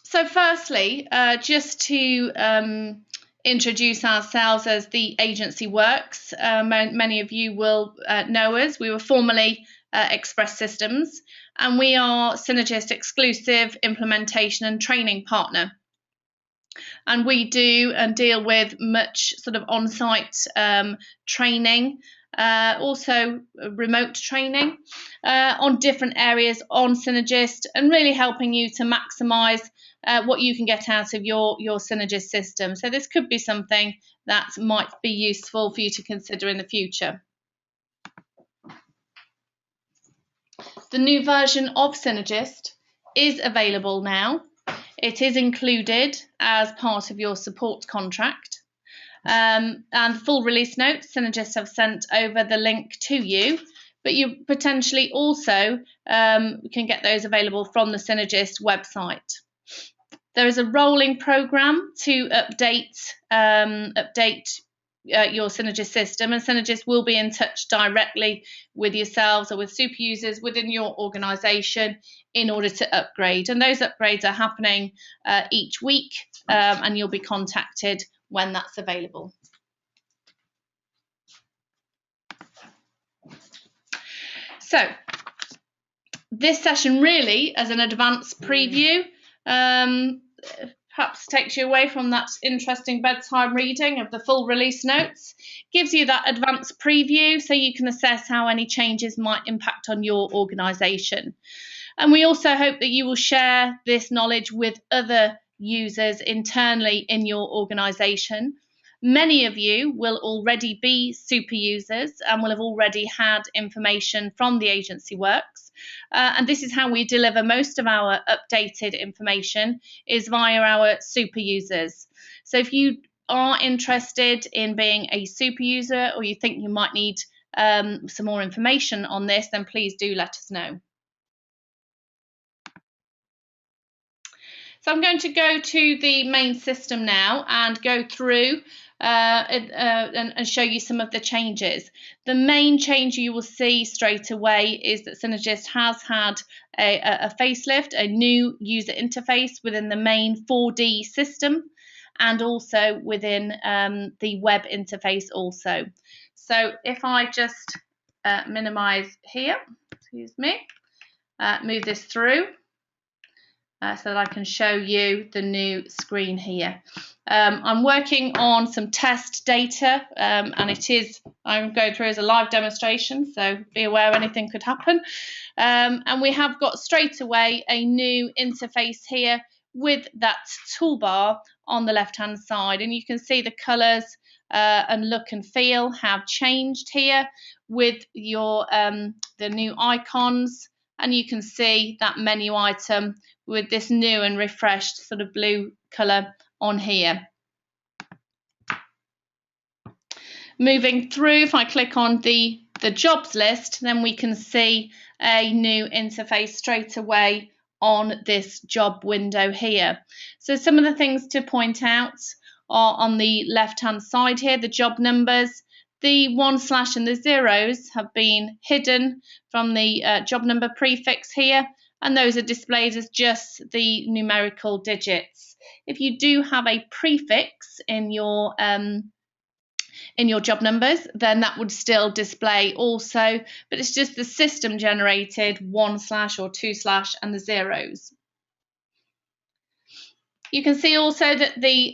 So firstly, just to introduce ourselves as the agency works, many of you will know us. We were formerly Express Systems, and we are Synergist exclusive implementation and training partner. And we do and deal with much sort of on-site training, also remote training on different areas on Synergist, and really helping you to maximise what you can get out of your Synergist system. So this could be something that might be useful for you to consider in the future. The new version of Synergist is available now. It is included as part of your support contract. And full release notes, Synergist have sent over the link to you, but you potentially also can get those available from the Synergist website. There is a rolling program to update your Synergist system, and Synergist will be in touch directly with yourselves or with super users within your organisation in order to upgrade. And those upgrades are happening each week, and you'll be contacted when that's available. So this session really, as an advanced preview, perhaps takes you away from that interesting bedtime reading of the full release notes, gives you that advanced preview so you can assess how any changes might impact on your organisation. And we also hope that you will share this knowledge with other users internally in your organisation. Many of you will already be super users and will have already had information from the agency works. And this is how we deliver most of our updated information, is via our super users. So if you are interested in being a super user, or you think you might need some more information on this, then please do let us know. So I'm going to go to the main system now and go through and show you some of the changes. The main change you will see straight away is that Synergist has had a facelift, a new user interface within the main 4D system, and also within the web interface also. So if I just minimize here, excuse me, move this through, so that I can show you the new screen here. I'm working on some test data, and I'm going through as a live demonstration, so be aware anything could happen. And we have got straight away a new interface here with that toolbar on the left-hand side, and you can see the colours and look and feel have changed here with your the new icons. And you can see that menu item with this new and refreshed sort of blue colour on here. Moving through, if I click on the jobs list, then we can see a new interface straight away on this job window here. So some of the things to point out are on the left-hand side here, the job numbers. The 1/ and the zeros have been hidden from the job number prefix here, and those are displayed as just the numerical digits. If you do have a prefix in your job numbers, then that would still display also, but it's just the system generated 1/ or 2/ and the zeros. You can see also that the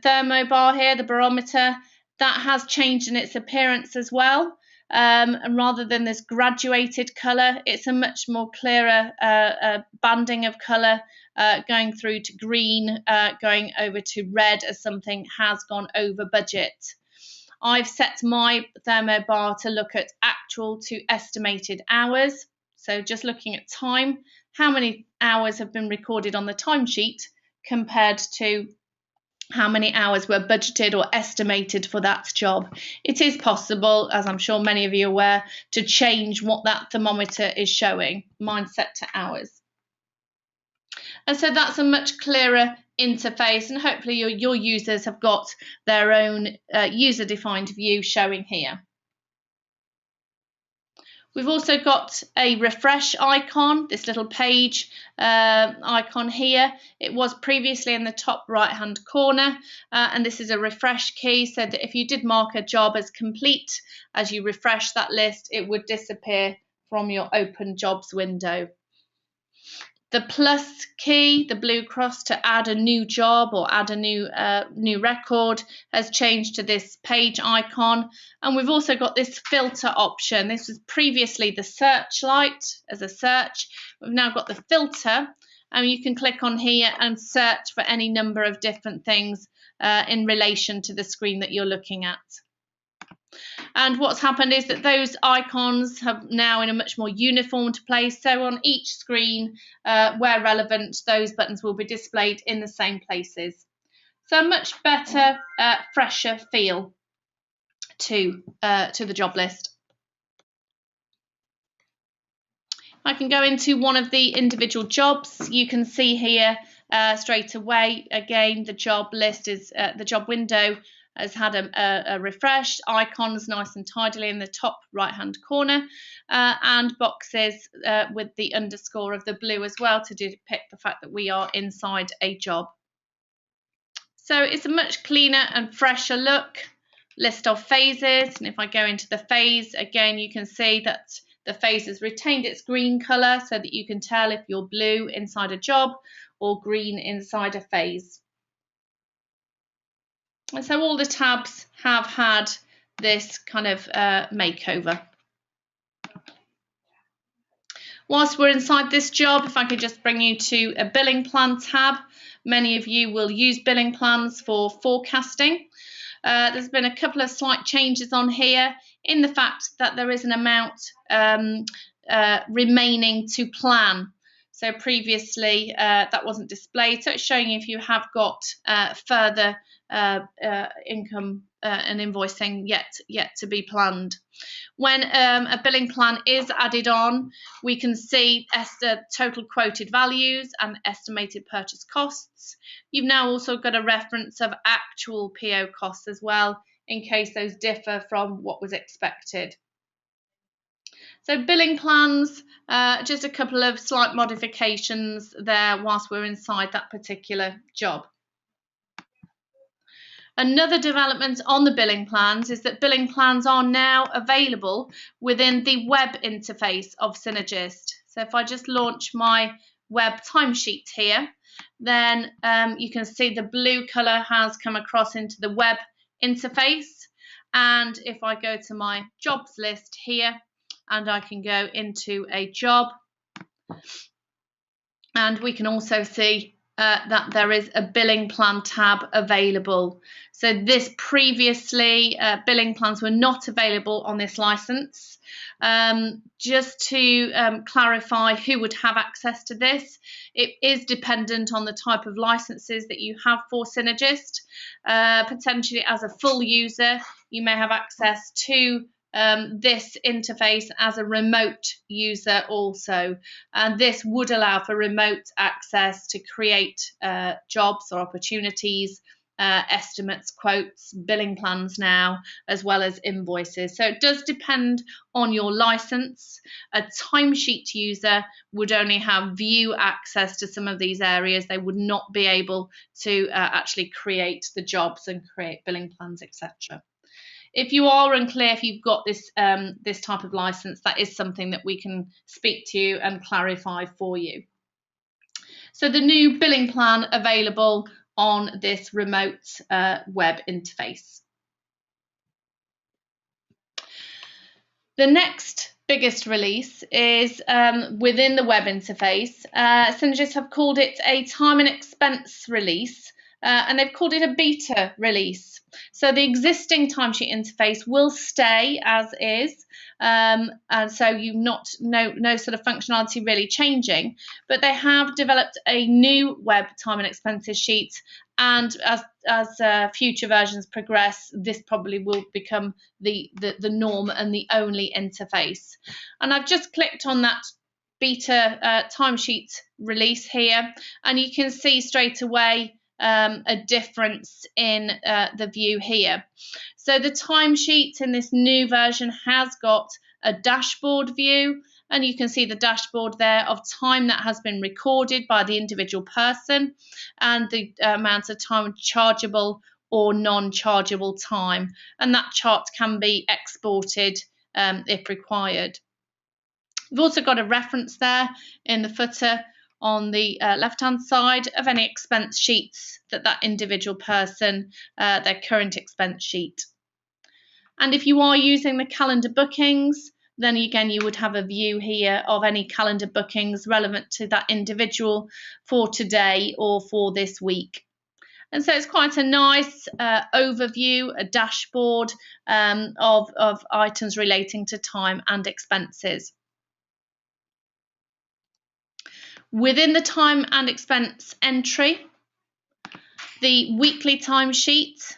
thermo bar here, the barometer, that has changed in its appearance as well. And rather than this graduated colour, it's a much more clearer banding of colour, going through to green, going over to red as something has gone over budget. I've set my thermo bar to look at actual to estimated hours. So just looking at time, how many hours have been recorded on the timesheet compared to how many hours were budgeted or estimated for that job. It is possible, as I'm sure many of you are aware, to change what that thermometer is showing. Mine's set to hours. And so that's a much clearer interface, and hopefully your users have got their own user-defined view showing here. We've also got a refresh icon, this little page icon here. It was previously in the top right hand corner, and this is a refresh key, so that if you did mark a job as complete, as you refresh that list, it would disappear from your open jobs window. The plus key, the blue cross to add a new job or add a new record, has changed to this page icon. And we've also got this filter option. This was previously the searchlight as a search. We've now got the filter, and you can click on here and search for any number of different things in relation to the screen that you're looking at. And what's happened is that those icons have now in a much more uniformed place. So on each screen, where relevant, those buttons will be displayed in the same places. So a much better, fresher feel to the job list. I can go into one of the individual jobs. You can see here straight away, again, the job list is the job window has had a refresh, icons nice and tidily in the top right hand corner, and boxes with the underscore of the blue as well to depict the fact that we are inside a job. So it's a much cleaner and fresher look. List of phases, and if I go into the phase, again you can see that the phase has retained its green colour so that you can tell if you're blue inside a job or green inside a phase. And so all the tabs have had this kind of makeover. Whilst we're inside this job, if I could just bring you to a billing plan tab. Many of you will use billing plans for forecasting. There's been a couple of slight changes on here in the fact that there is an amount remaining to plan. So previously that wasn't displayed, so it's showing you if you have got further income and invoicing yet to be planned. When a billing plan is added on, we can see total quoted values and estimated purchase costs. You've now also got a reference of actual PO costs as well, in case those differ from what was expected. So billing plans, just a couple of slight modifications there whilst we're inside that particular job. Another development on the billing plans is that billing plans are now available within the web interface of Synergist. So if I just launch my web timesheet here, then you can see the blue colour has come across into the web interface. And if I go to my jobs list here, and I can go into a job, and we can also see that there is a billing plan tab available. So this previously, billing plans were not available on this license. Just to clarify who would have access to this, it is dependent on the type of licenses that you have for Synergist. Potentially as a full user, you may have access to this interface as a remote user also, and this would allow for remote access to create jobs or opportunities, estimates, quotes, billing plans now, as well as invoices. So it does depend on your license. A timesheet user would only have view access to some of these areas. They would not be able to actually create the jobs and create billing plans, etc. If you are unclear if you've got this this type of license, that is something that we can speak to you and clarify for you. So the new billing plan available on this remote web interface. The next biggest release is within the web interface. Synergist have called it a time and expense release, and they've called it a beta release. So the existing timesheet interface will stay as is, and so you've no sort of functionality really changing, but they have developed a new web time and expenses sheet, and as future versions progress, this probably will become the norm and the only interface. And I've just clicked on that beta timesheet release here, and you can see straight away a difference in the view here. So the timesheet in this new version has got a dashboard view, and you can see the dashboard there of time that has been recorded by the individual person and the amount of time chargeable or non-chargeable time, and that chart can be exported if required. We've also got a reference there in the footer on the left-hand side of any expense sheets that individual person, their current expense sheet. And if you are using the calendar bookings, then again you would have a view here of any calendar bookings relevant to that individual for today or for this week. And so it's quite a nice overview, a dashboard of items relating to time and expenses. Within the time and expense entry, the weekly timesheet,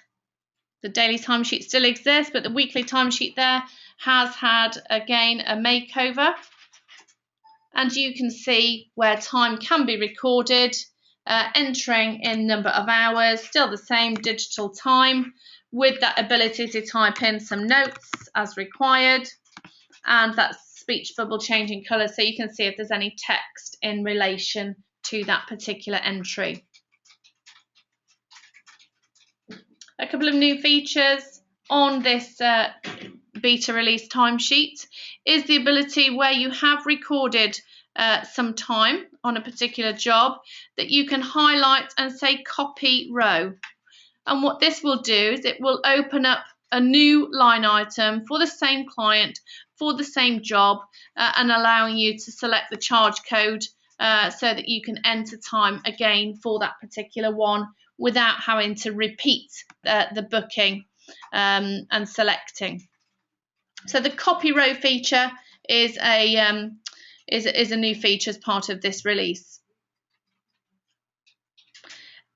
the daily timesheet still exists, but the weekly timesheet there has had, again, a makeover. And you can see where time can be recorded, entering in number of hours, still the same digital time, with that ability to type in some notes as required, and that speech bubble changing colour so you can see if there's any text in relation to that particular entry. A couple of new features on this beta release timesheet is the ability where you have recorded some time on a particular job that you can highlight and say copy row. And what this will do is it will open up a new line item for the same client, for the same job, and allowing you to select the charge code so that you can enter time again for that particular one without having to repeat the booking and selecting. So the copy row feature is a new feature as part of this release.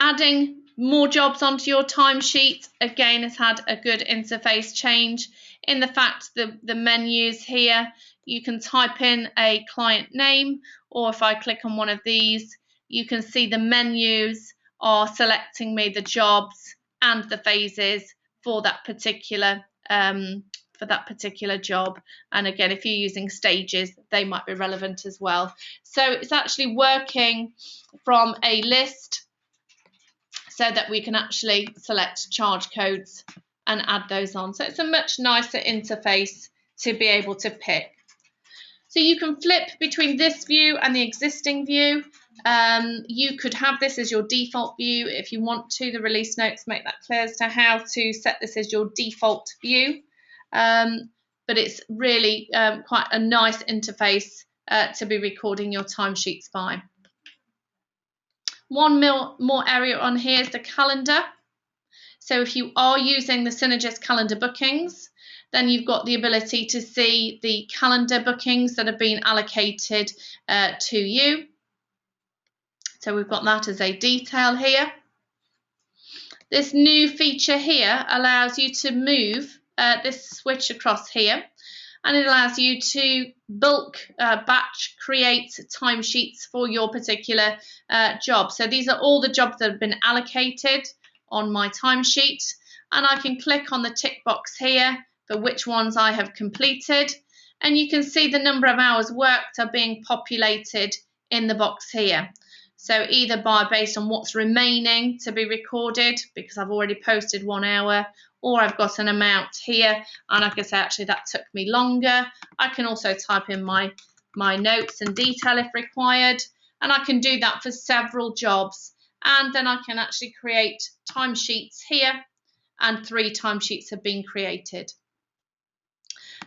Adding more jobs onto your timesheet, again, has had a good interface change in the fact that the menus here, you can type in a client name, or if I click on one of these, you can see the menus are selecting me the jobs and the phases for that particular job. And again, if you're using stages, they might be relevant as well. So it's actually working from a list so that we can actually select charge codes and add those on. So it's a much nicer interface to be able to pick. So you can flip between this view and the existing view. You could have this as your default view if you want to. The release notes make that clear as to how to set this as your default view. But it's really quite a nice interface to be recording your timesheets by. One more area on here is the calendar. So if you are using the Synergist calendar bookings, then you've got the ability to see the calendar bookings that have been allocated to you. So we've got that as a detail here. This new feature here allows you to move this switch across here, and it allows you to bulk batch create timesheets for your particular job. So these are all the jobs that have been allocated on my timesheet, and I can click on the tick box here for which ones I have completed, and you can see the number of hours worked are being populated in the box here. So either based on what's remaining to be recorded, because I've already posted 1 hour, or I've got an amount here, and I can say actually that took me longer. I can also type in my notes and detail if required, and I can do that for several jobs, and then I can actually create timesheets here, and 3 timesheets have been created.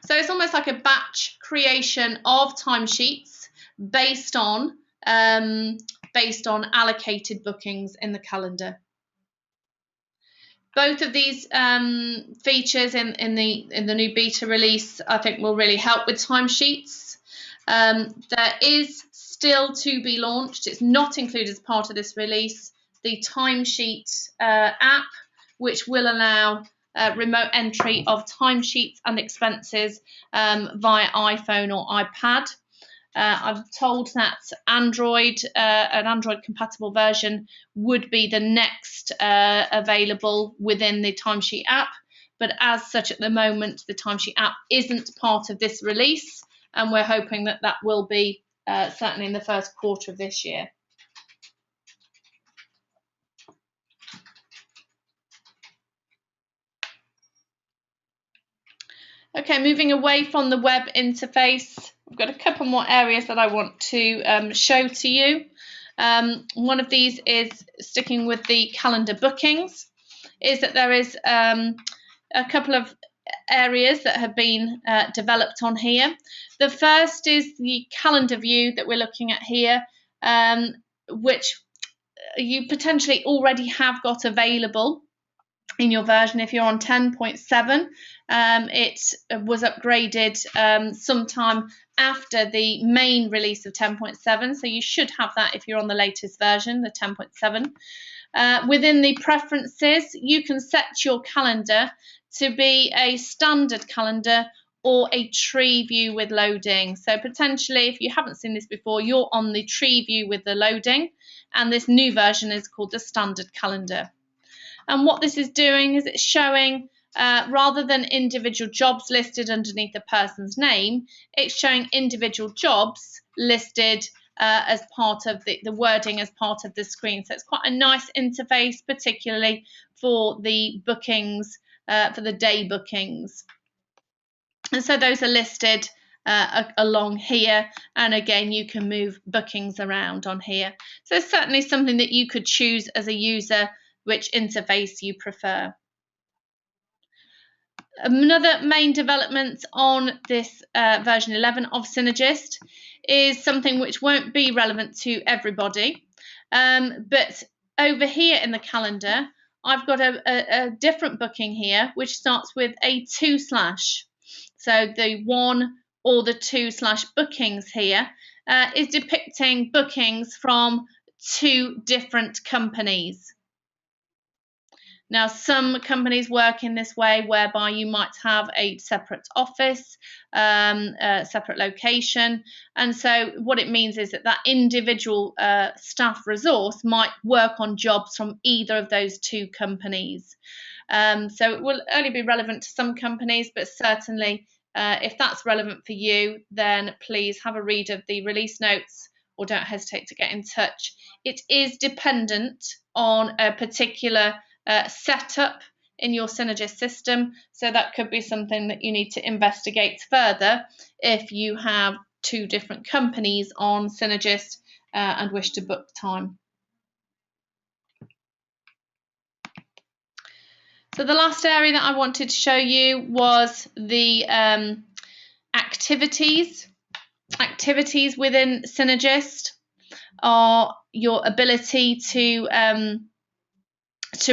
So it's almost like a batch creation of timesheets based on allocated bookings in the calendar. Both of these features in the new beta release, I think, will really help with timesheets. There is still to be launched, it's not included as part of this release, the timesheet app, which will allow remote entry of timesheets and expenses via iPhone or iPad. I'm told that an Android compatible version would be the next available within the timesheet app, but as such at the moment the timesheet app isn't part of this release, and we're hoping that that will be certainly in the first quarter of this year. Okay, moving away from the web interface, I've got a couple more areas that I want to show to you. One of these is sticking with the calendar bookings, is that there is a couple of areas that have been developed on here. The first is the calendar view that we're looking at here, which you potentially already have got available in your version. If you're on 10.7, it was upgraded sometime after the main release of 10.7, so you should have that if you're on the latest version, the 10.7. Within the preferences, you can set your calendar to be a standard calendar or a tree view with loading. So potentially, if you haven't seen this before, you're on the tree view with the loading, and this new version is called the standard calendar. And what this is doing is it's showing, rather than individual jobs listed underneath a person's name, it's showing individual jobs listed as part of the wording as part of the screen. So it's quite a nice interface, particularly for the bookings, for the day bookings. And so those are listed along here, and again you can move bookings around on here. So it's certainly something that you could choose as a user which interface you prefer. Another main development on this version 11 of Synergist is something which won't be relevant to everybody, but over here in the calendar I've got a different booking here which starts with a 2/. So the 1 or the 2/ bookings here is depicting bookings from 2 different companies. Now, some companies work in this way whereby you might have a separate office, a separate location, and so what it means is that that individual staff resource might work on jobs from either of those 2 companies. So it will only be relevant to some companies, but certainly if that's relevant for you, then please have a read of the release notes or don't hesitate to get in touch. It is dependent on a particular setup in your Synergist system, so that could be something that you need to investigate further if you have 2 different companies on Synergist and wish to book time. So the last area that I wanted to show you was the activities. Activities within Synergist are your ability to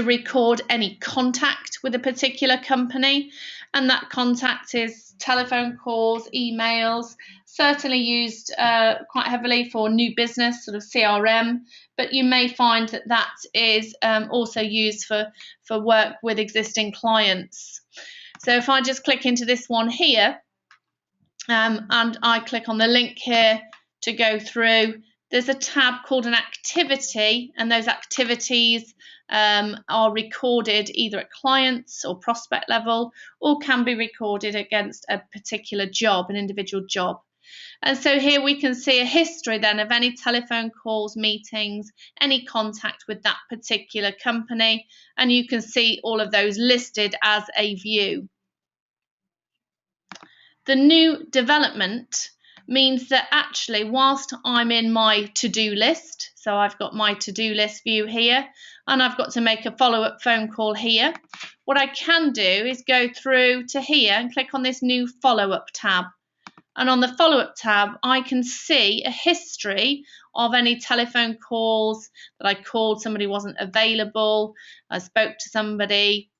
record any contact with a particular company, and that contact is telephone calls, emails, certainly used quite heavily for new business, sort of CRM, but you may find that that is also used for work with existing clients. So if I just click into this one here, and I click on the link here to go through, there's a tab called an activity, and those activities are recorded either at clients or prospect level, or can be recorded against a particular job, an individual job. And so here we can see a history then of any telephone calls, meetings, any contact with that particular company, and you can see all of those listed as a view. The new development means that actually whilst I'm in my to-do list, so I've got my to-do list view here, and I've got to make a follow-up phone call here, what I can do is go through to here and click on this new follow-up tab. And on the follow-up tab, I can see a history of any telephone calls that I called, somebody wasn't available, I spoke to somebody,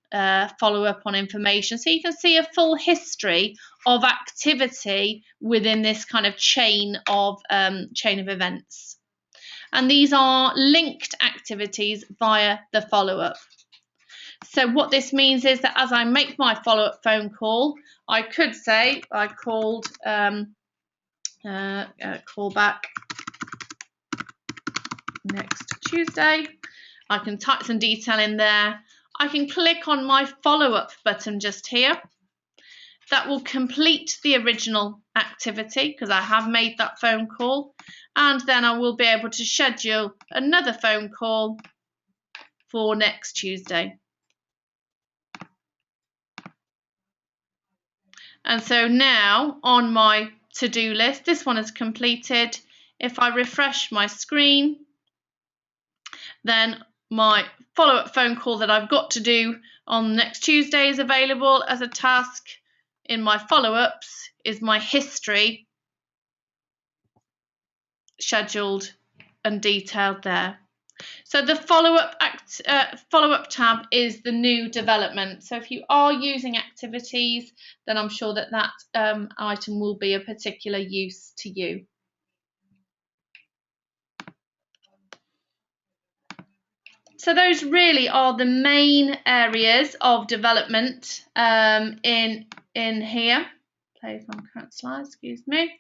follow up on information. So you can see a full history of activity within this kind of chain of events. And these are linked activities via the follow-up. So what this means is that as I make my follow-up phone call, I could say I called call back next Tuesday. I can type some detail in there. I can click on my follow-up button just here. That will complete the original activity because I have made that phone call, and then I will be able to schedule another phone call for next Tuesday. And so now on my to-do list, this one is completed. If I refresh my screen, then my follow-up phone call that I've got to do on next Tuesday is available as a task. In my follow-ups is my history scheduled and detailed there. So the follow-up tab is the new development. So if you are using activities, then I'm sure that that item will be of particular use to you. So those really are the main areas of development in here. Play from current slide, excuse me.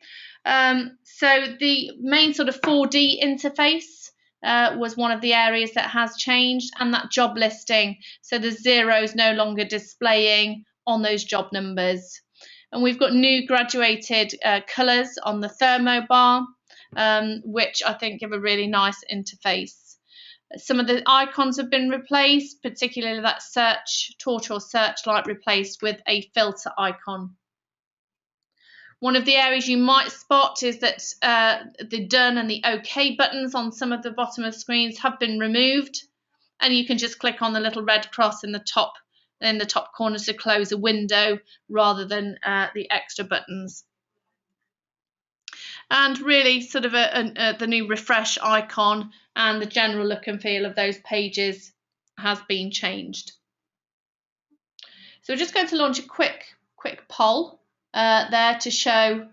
So the main sort of 4D interface was one of the areas that has changed, and that job listing. So the zeros no longer displaying on those job numbers. And we've got new graduated colours on the thermo bar, which I think give a really nice interface. Some of the icons have been replaced, particularly that torch or searchlight replaced with a filter icon. One of the areas you might spot is that the done and the OK buttons on some of the bottom of screens have been removed, and you can just click on the little red cross in the top corner to close a window rather than the extra buttons. And really sort of the new refresh icon and the general look and feel of those pages has been changed. So we're just going to launch a quick poll there to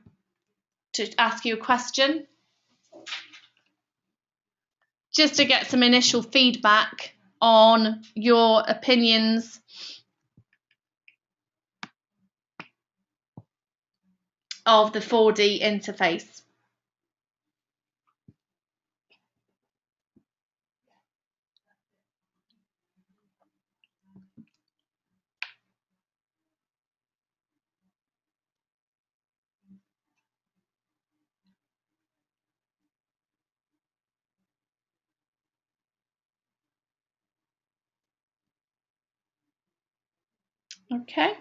ask you a question, just to get some initial feedback on your opinions of the 4D interface. Okay.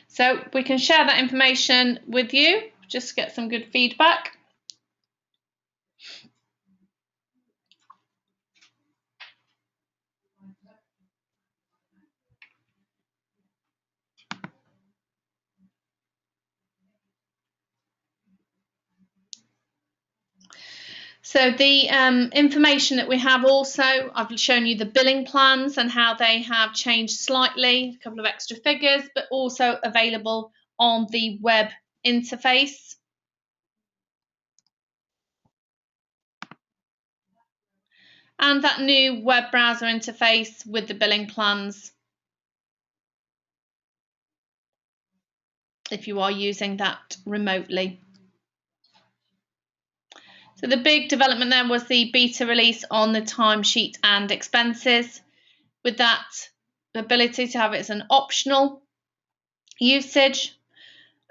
So we can share that information with you, just to get some good feedback. So the information that we have also, I've shown you the billing plans and how they have changed slightly, a couple of extra figures, but also available on the web interface. And that new web browser interface with the billing plans, if you are using that remotely. So the big development there was the beta release on the timesheet and expenses, with that ability to have it as an optional usage,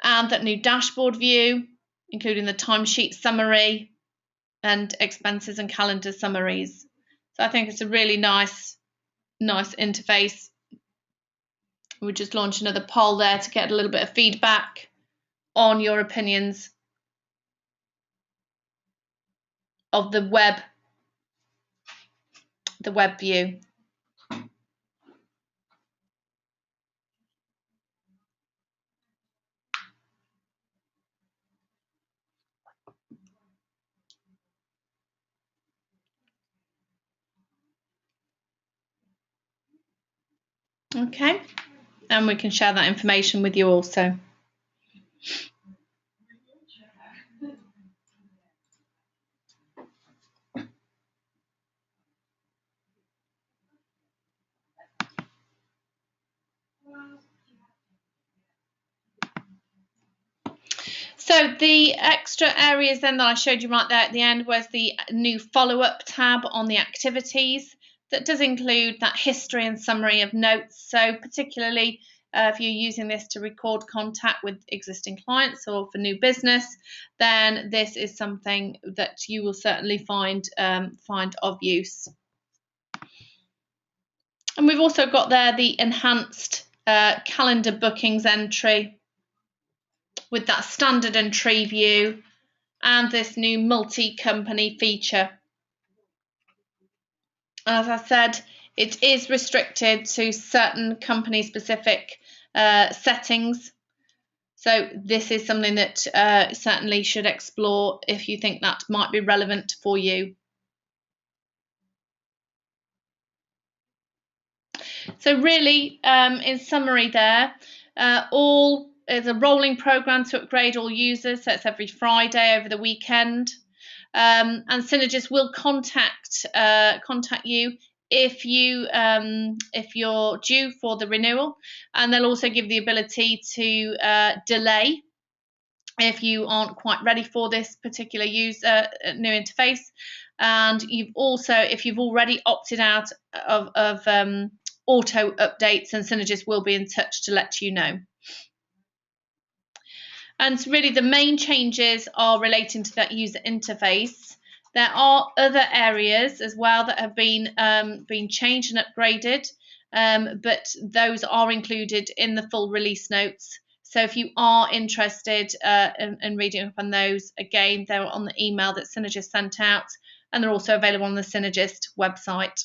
and that new dashboard view, including the timesheet summary and expenses and calendar summaries. So I think it's a really nice interface. We'll just launch another poll there to get a little bit of feedback on your opinions of the web view. Okay, and we can share that information with you also. So the extra areas then that I showed you right there at the end was the new follow-up tab on the activities. that does include that history and summary of notes. So particularly if you're using this to record contact with existing clients or for new business, then this is something that you will certainly find of use. And we've also got there the enhanced calendar bookings entry with that standard and tree view and this new multi-company feature. As I said, it is restricted to certain company-specific settings. So this is something that certainly should explore if you think that might be relevant for you. So really, in summary there, all is a rolling program to upgrade all users. So it's every Friday over the weekend. And Synergist will contact you if you're due for the renewal, and they'll also give the ability to delay if you aren't quite ready for this particular new interface. And you've also, if you've already opted out of auto updates, and Synergist will be in touch to let you know. And really the main changes are relating to that user interface. There are other areas as well that have been changed and upgraded, but those are included in the full release notes. So if you are interested in reading up on those, again, they're on the email that Synergist sent out, and they're also available on the Synergist website.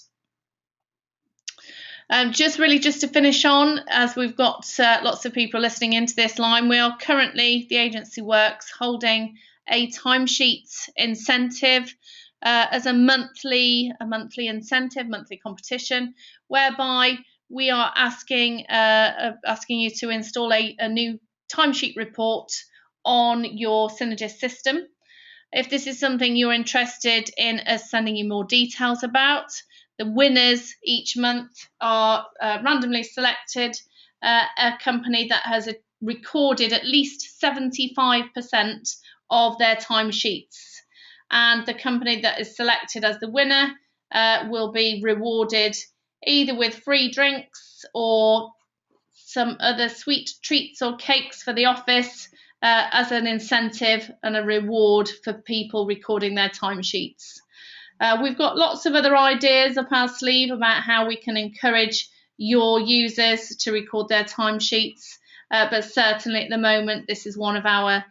Just to finish on, as we've got lots of people listening into this line, we are currently, the agency works, holding a timesheet incentive as a monthly incentive, monthly competition, whereby we are asking you to install a new timesheet report on your Synergist system. If this is something you're interested in us sending you more details about, the winners each month are randomly selected, a company that has recorded at least 75% of their timesheets. And the company that is selected as the winner will be rewarded either with free drinks or some other sweet treats or cakes for the office as an incentive and a reward for people recording their timesheets. We've got lots of other ideas up our sleeve about how we can encourage your users to record their timesheets, but certainly at the moment this is one of our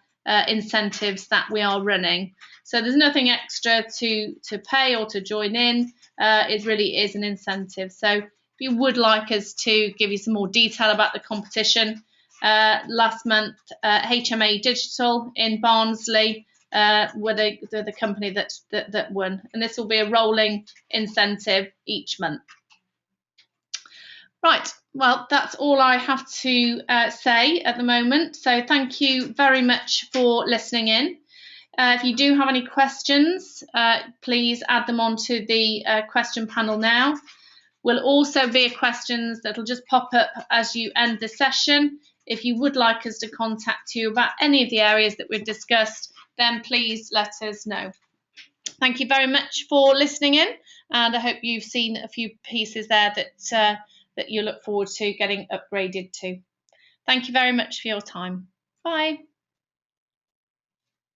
incentives that we are running. So there's nothing extra to pay or to join in. It really is an incentive. So if you would like us to give you some more detail about the competition, last month HMA Digital in Barnsley were the company that won, and this will be a rolling incentive each month. Right, well, that's all I have to say at the moment. So thank you very much for listening in. If you do have any questions, please add them onto the question panel now. Will also be questions that'll just pop up as you end the session. If you would like us to contact you about any of the areas that we've discussed, then please let us know. Thank you very much for listening in, and I hope you've seen a few pieces there that you look forward to getting upgraded to. Thank you very much for your time. Bye.